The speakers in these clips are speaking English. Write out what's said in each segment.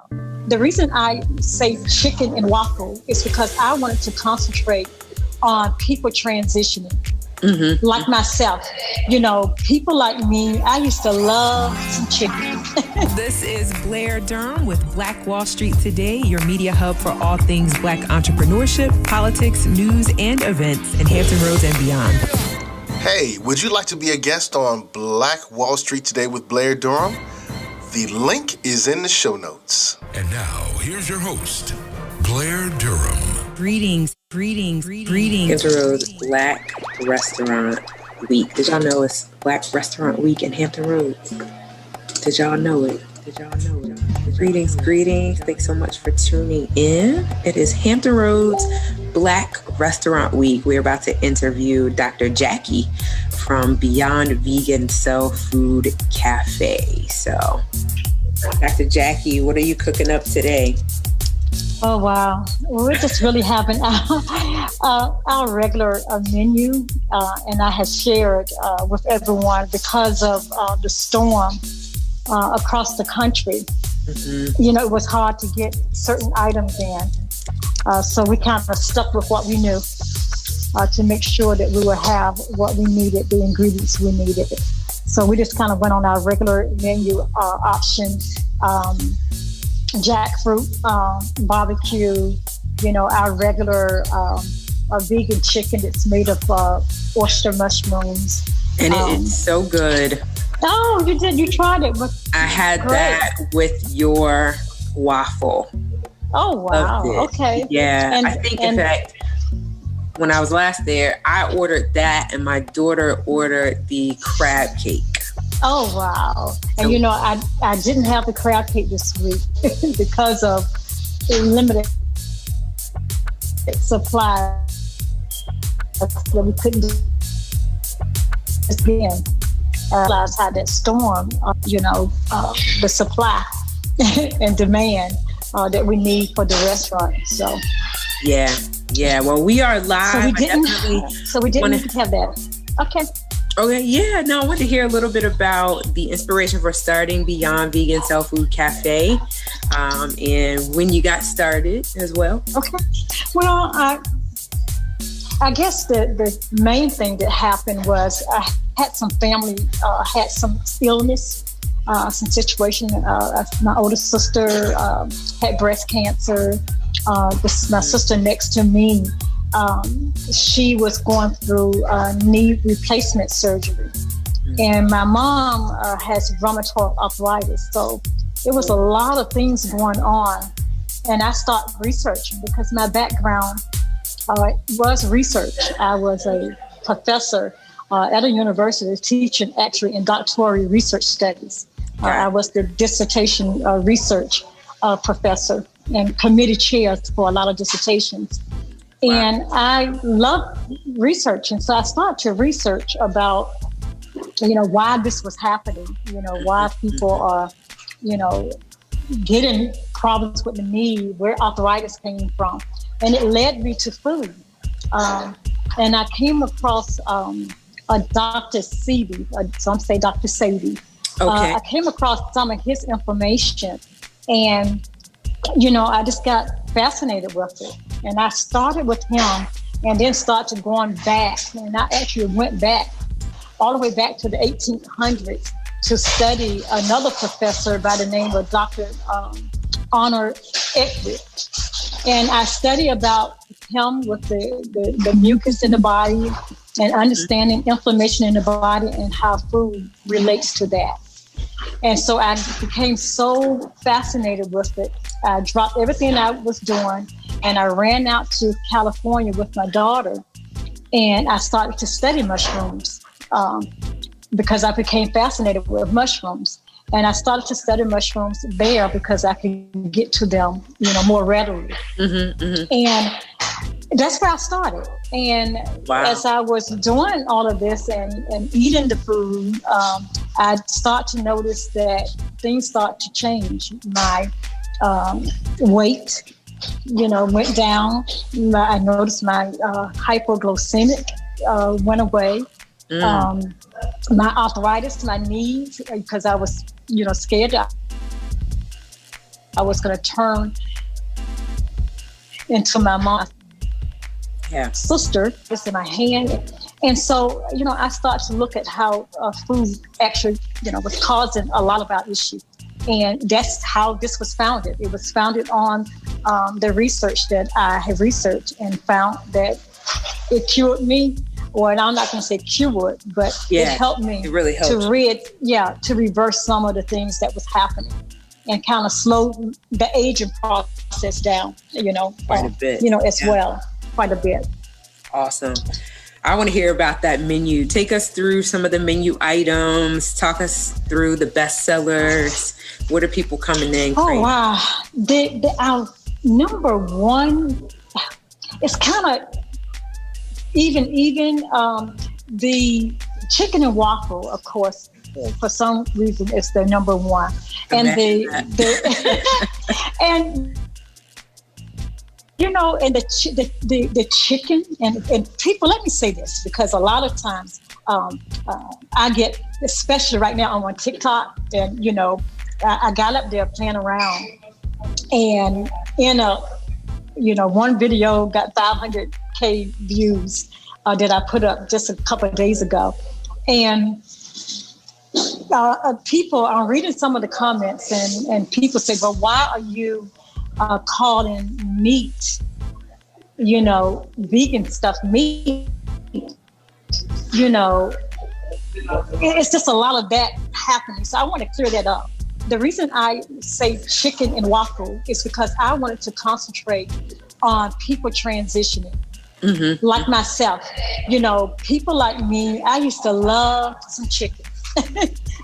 The reason I say chicken and waffle is because I wanted to concentrate on people transitioning. Mm-hmm. Like myself, people like me, I used to love some chicken. This is Blair Durham with Black Wall Street Today, your media hub for all things Black entrepreneurship, politics, news, and events in Hampton Roads and beyond. Hey, would you like to be a guest on Black Wall Street Today with Blair Durham? The link is in the show notes. And now, here's your host, Blair Durham. Greetings. Hampton Roads Black Restaurant Week. Did y'all know it's Black Restaurant Week in Hampton Roads? Did y'all know it? Greetings. Thanks so much for tuning in. It is Hampton Roads Black Restaurant Week. We're about to interview Dr. Jackie from Beyond Vegan Cell Food Cafe. So, Dr. Jackie, what are you cooking up today? Oh, wow. We're just really having our regular menu, and I have shared with everyone because of the storm across the country. Mm-hmm. It was hard to get certain items in. So we kind of stuck with what we knew to make sure that we would have what we needed, the ingredients we needed. So we just kind of went on our regular menu options. Jackfruit, barbecue, our regular vegan chicken that's made of oyster mushrooms. And it is so good. Oh, you did? You tried it? I had that with your waffle. Oh, wow. Okay. Yeah. I think, in fact, when I was last there, I ordered that and my daughter ordered the crab cake. Oh, wow. And, I didn't have the crab cake this week because of the limited supply that we couldn't do again. Realized how that storm, the supply and demand that we need for the restaurant. So, yeah. Well, we are live. So we didn't have that. Okay, yeah. No, I want to hear a little bit about the inspiration for starting Beyond Vegan Cell Food Cafe, and when you got started as well. Okay. Well, I guess the main thing that happened was I had some family, had some illness, some situation. My oldest sister had breast cancer. My sister next to me, she was going through knee replacement surgery. And my mom has rheumatoid arthritis. So it was a lot of things going on. And I started researching because my background was research. I was a professor at a university teaching actually in doctoral research studies. I was the dissertation research professor and committee chairs for a lot of dissertations. Wow. And I love research. And so I started to research about, why this was happening, why people are, getting problems with the knee, where arthritis came from. And it led me to food. And I came across a Dr. Seavey, some say Dr. Seavey. Okay. I came across some of his information and, I just got fascinated with it. And I started with him and then started going back. And I actually went back all the way back to the 1800s to study another professor by the name of Dr. Honor Eckridge. And I study about him with the mucus in the body and understanding inflammation in the body and how food relates to that. And so I became so fascinated with it. I dropped everything I was doing and I ran out to California with my daughter and I started to study mushrooms because I became fascinated with mushrooms. And I started to study mushrooms there because I could get to them, more readily. And that's where I started. And as I was doing all of this and eating the food, I start to notice that things start to change. My weight, went down. I noticed my hypoglycemic went away. My arthritis, my knees, because I was, scared to I was going to turn into my mom's sister. It's in my hand. And so, I started to look at how food actually, was causing a lot of our issues. And that's how this was founded. It was founded on the research that I have researched and found that it cured me. Or, and I'm not going to say cured, but it helped me. It really helped to reverse some of the things that was happening and kind of slow the aging process down, quite a bit. Well, quite a bit. Awesome. I want to hear about that menu. Take us through some of the menu items. Talk us through the best sellers. What are people coming in? Oh, wow. Our number one, it's kind of even the chicken and waffle, of course, for some reason, it's the number one. And and the chicken and people, let me say this, because a lot of times I get, especially right now I'm on TikTok, and I got up there playing around, and in one video got 500K views that I put up just a couple of days ago, and people are reading some of the comments, and people say, "Well, why are you calling meat, vegan stuff meat?" It's just a lot of that happening. So I want to clear that up. The reason I say chicken and waffle is because I wanted to concentrate on people transitioning. Mm-hmm. Like myself, people like me, I used to love some chicken,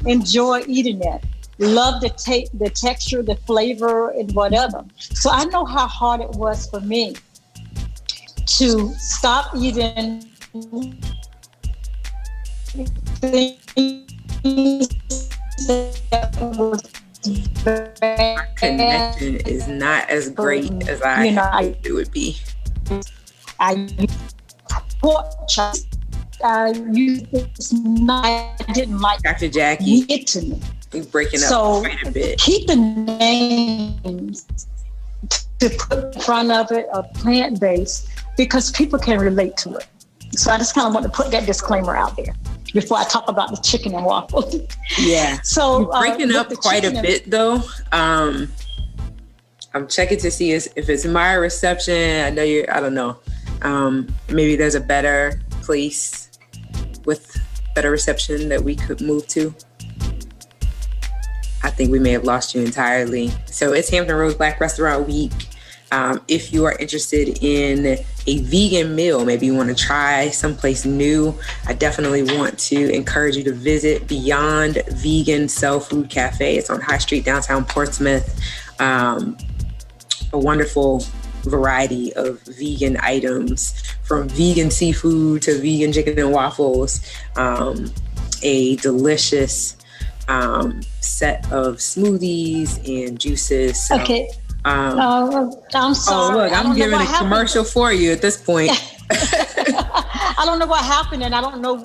enjoy eating that, love the texture, the flavor, and whatever. So I know how hard it was for me to stop eating things that was our connection is not as great as I hoped it would be. I didn't like Dr. Jackie. It to me. You're breaking up quite a bit. Keep the names to put in front of it a plant-based because people can relate to it. So I just kind of want to put that disclaimer out there before I talk about the chicken and waffle. Yeah. So you're breaking up quite a bit though. I'm checking to see if it's my reception. I don't know. Maybe there's a better place with better reception that we could move to. I think we may have lost you entirely. So it's Hampton Roads Black Restaurant Week. If you are interested in a vegan meal, maybe you want to try someplace new, I definitely want to encourage you to visit Beyond Vegan Soul Food Cafe. It's on High Street, downtown Portsmouth. A wonderful variety of vegan items, from vegan seafood to vegan chicken and waffles, a delicious set of smoothies and juices. So, okay. I'm sorry. Oh, look, I'm giving a commercial for you at this point. I don't know what happened, and I don't know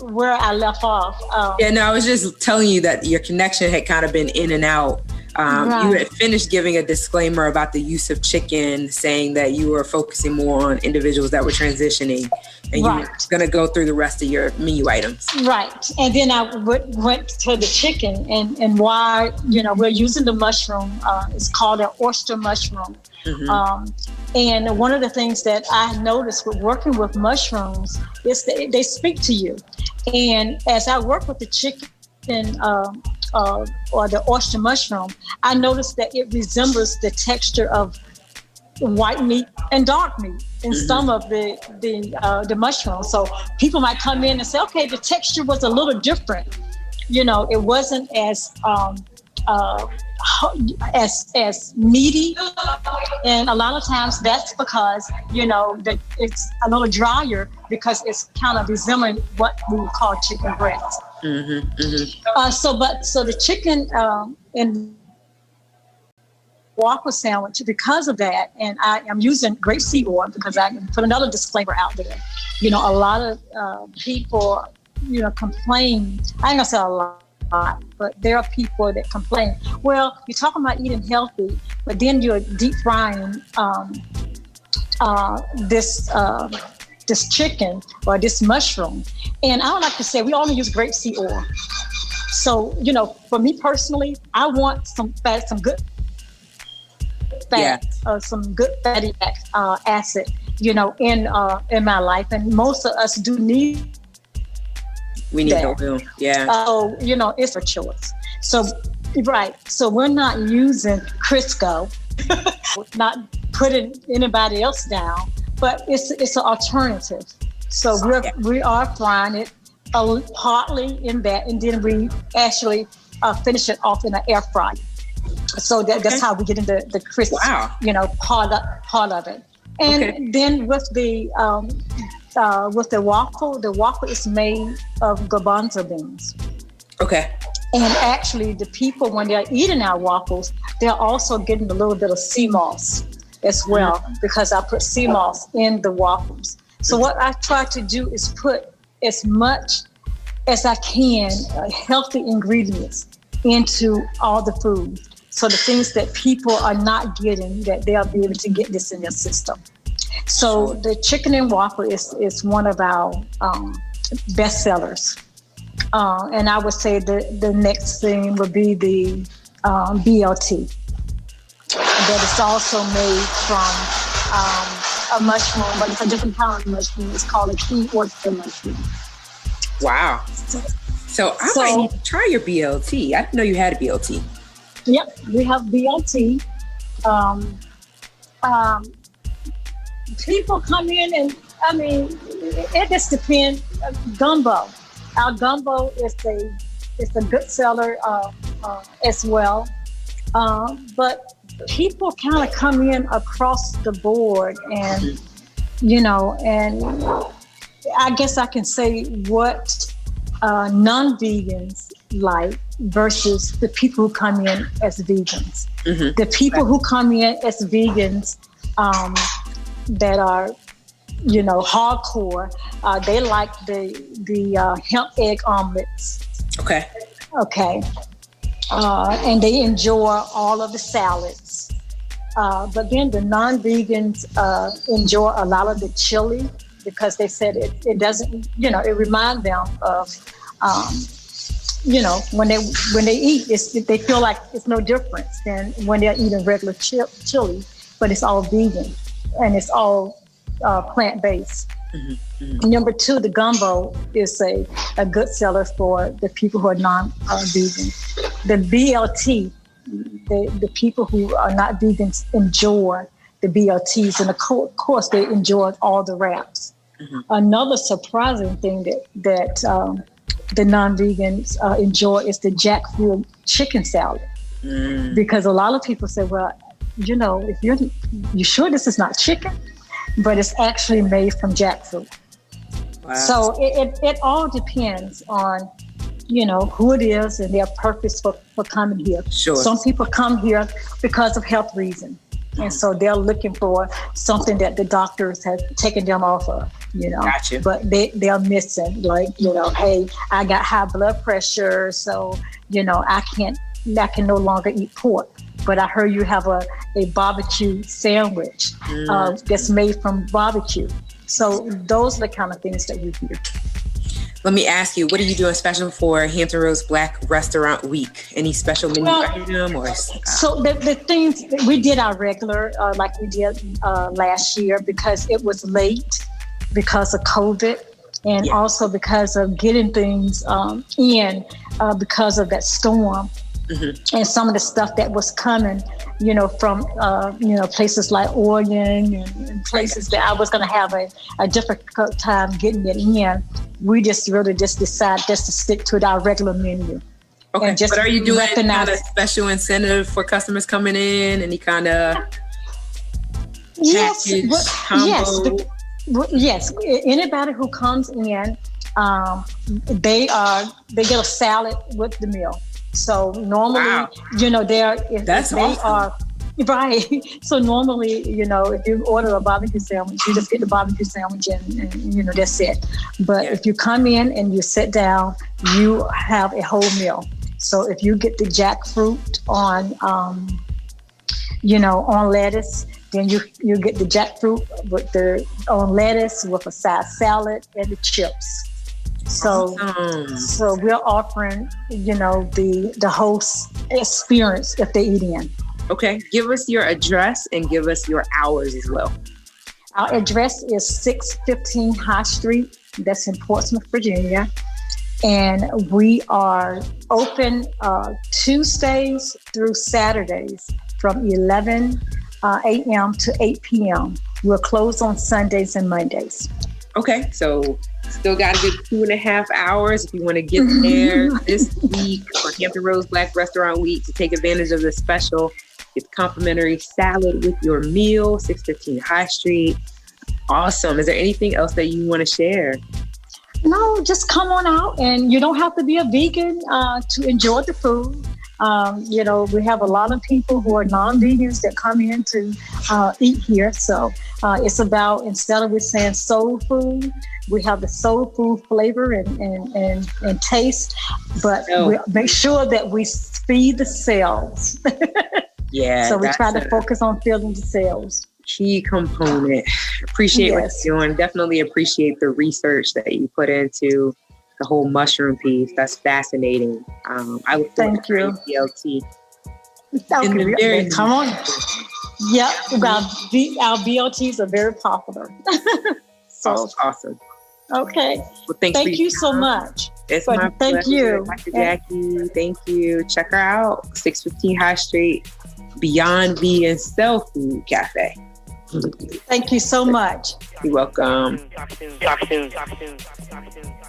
where I left off. I was just telling you that your connection had kind of been in and out. Right. You had finished giving a disclaimer about the use of chicken, saying that you were focusing more on individuals that were transitioning, and you were going to go through the rest of your menu items. Right. And then I went to the chicken and why, we're using the mushroom. It's called an oyster mushroom. Mm-hmm. And one of the things that I noticed with working with mushrooms is that they speak to you. And as I work with the chicken, or the oyster mushroom, I noticed that it resembles the texture of white meat and dark meat in some of the mushrooms. So people might come in and say, okay, the texture was a little different. It wasn't as meaty, and a lot of times that's because that it's a little drier because it's kind of resembling what we would call chicken breast. Mm-hmm, mm-hmm. So the chicken and waffle sandwich, because of that, and I am using grapeseed oil because I can put another disclaimer out there. A lot of people, complain. I ain't gonna say a lot. but there are people that complain, well, you're talking about eating healthy, but then you're deep frying this chicken or this mushroom. And I would like to say we only use grapeseed oil. So, for me personally, I want some fat, some good fat, some good fatty acid, in my life. And most of us do need We need oil. Yeah. So, it's a choice. So, right. So we're not using Crisco, not putting anybody else down, but it's an alternative. So we are frying it partly in that, and then we actually finish it off in an air fryer. So that's how we get into the crisp, part of it. And then with the waffle is made of garbanzo beans. Okay. And actually, the people, when they're eating our waffles, they're also getting a little bit of sea moss as well, because I put sea moss in the waffles. So what I try to do is put as much as I can healthy ingredients into all the food. So the things that people are not getting, that they'll be able to get this in their system. So the chicken and waffle is one of our best sellers. And I would say the next thing would be the BLT. That is also made from a mushroom, but it's a different kind of mushroom. It's called a key oyster mushroom. Wow. So I might need to try your BLT. I didn't know you had a BLT. Yep, we have BLT. People come in and, it just depends. Gumbo. Our gumbo is a good seller as well. But people kind of come in across the board and, and I guess I can say what non-vegans like versus the people who come in as vegans. Mm-hmm. The people who come in as vegans that are, hardcore, they like the hemp egg omelets. Okay. And they enjoy all of the salads. But then the non-vegans enjoy a lot of the chili because they said it doesn't, it reminds them of, when they eat, they feel like it's no difference than when they're eating regular chili, but it's all vegan and it's all plant-based. Mm-hmm. Mm-hmm. Number two, the gumbo is a good seller for the people who are non-vegan. The BLT, the people who are not vegans enjoy the BLTs, and of course they enjoy all the wraps. Mm-hmm. Another surprising thing that the non-vegans enjoy is the jackfruit chicken salad, because a lot of people say, well, if you sure this is not chicken? But it's actually made from jackfruit. Wow. So it all depends on, who it is and their purpose for coming here. Sure. Some people come here because of health reasons. And so they're looking for something that the doctors have taken them off of, Gotcha. But they're missing, hey, I got high blood pressure, so, I can no longer eat pork. But I heard you have a barbecue sandwich that's made from barbecue. So those are the kind of things that we hear. Let me ask you, what are you doing special for Hampton Roads Black Restaurant Week? Any special menu item or? So the things we did our regular, like we did last year, because it was late because of COVID, and also because of getting things in because of that storm. Mm-hmm. And some of the stuff that was coming, from, places like Oregon and places that I was going to have a difficult time getting it in. We just decided just to stick to our regular menu. Okay, but are you doing any kind of special incentive for customers coming in? Any kind of package, combo? Yes. Anybody who comes in, they get a salad with the meal. So normally, that's they awesome. are right. So normally, if you order a barbecue sandwich, you just get the barbecue sandwich and that's it. But if you come in and you sit down, you have a whole meal. So if you get the jackfruit on, on lettuce, then you get the jackfruat on lettuce with a side salad and the chips. So we're offering, the whole experience if they eat in. Okay. Give us your address and give us your hours as well. Our address is 615 High Street. That's in Portsmouth, Virginia. And we are open Tuesdays through Saturdays from 11 a.m. to 8 p.m. We're closed on Sundays and Mondays. Okay, so still got a good 2.5 hours if you want to get there this week for Hampton Roads Black Restaurant Week to take advantage of the special. Get complimentary salad with your meal, 615 High Street. Awesome. Is there anything else that you want to share? No, just come on out, and you don't have to be a vegan to enjoy the food. We have a lot of people who are non-vegans that come in to eat here. So it's about, instead of saying soul food, we have the soul food flavor and taste, but we make sure that we feed the cells. Yeah. So we try to focus on feeding the cells. Key component. Appreciate what you're doing. Definitely appreciate the research that you put into the whole mushroom piece. That's fascinating. I look forward to BLT. Okay, come on. Yep, our BLTs are very popular. So awesome. Okay. Well, thank you so much. It's my pleasure. Thank you, Dr. Jackie. Thank you. Check her out. 615 High Street, Beyond Vegan Cell Food Cafe. Thank you so much. You're welcome.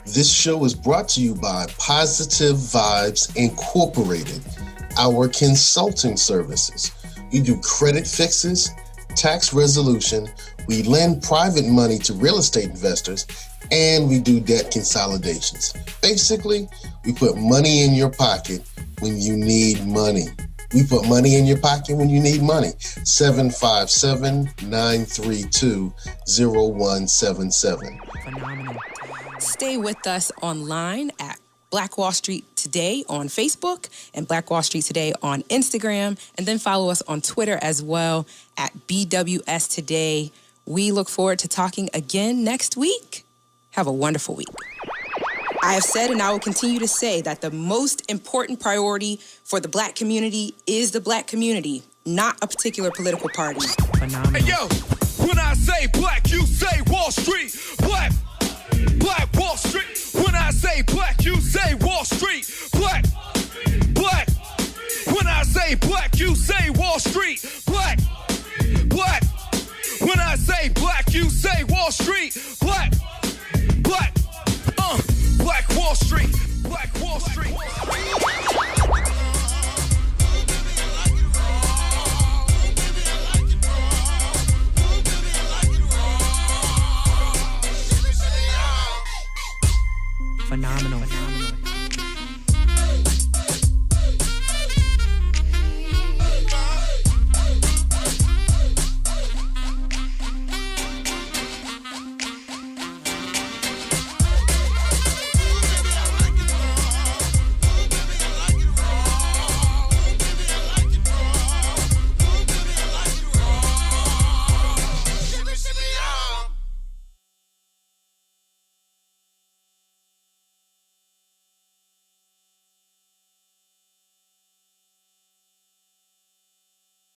This show is brought to you by Positive Vibes Incorporated, our consulting services. We do credit fixes, tax resolution, we lend private money to real estate investors, and we do debt consolidations. Basically, we put money in your pocket when you need money. We put money in your pocket when you need money. 757-932-0177. Phenomenal. Stay with us online at Black Wall Street Today on Facebook and Black Wall Street Today on Instagram. And then follow us on Twitter as well at BWS Today. We look forward to talking again next week. Have a wonderful week. I have said, and I will continue to say, that the most important priority for the Black community is the Black community, not a particular political party. Phenomenal. Hey, yo, when I say black, you say Wall Street. Black Wall Street. When I say black, you say Wall Street. Black. When I say black, you say Wall Street. Black.